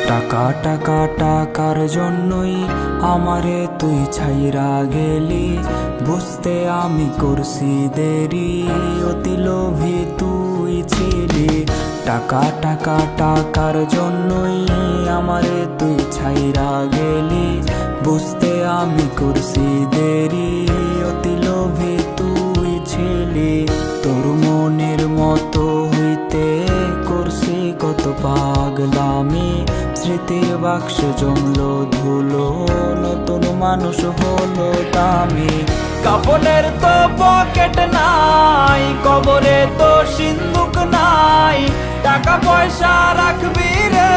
টাকা টাকা টাকার জন্যই আমারে তুই ছাইরা গেলি, বুঝতে আমি করছি দেরি, অতি লোভী তুই ছিলি। টাকা টাকা টাকার জন্যই আমারে তুই ছাইরা গেলি, বুঝতে আমি করছি দেরি, অতি লোভী তুই ছিলি। তোর মনের মতো হইতে করছি কত পাগলামি, স্মৃতির বাক্স জমলো ধুলো, নতুন মানুষ হলো দামি। কাপড়ের তো পকেট নাই, কবরে তো সিন্দুক নাই, টাকা পয়সা রাখবি রে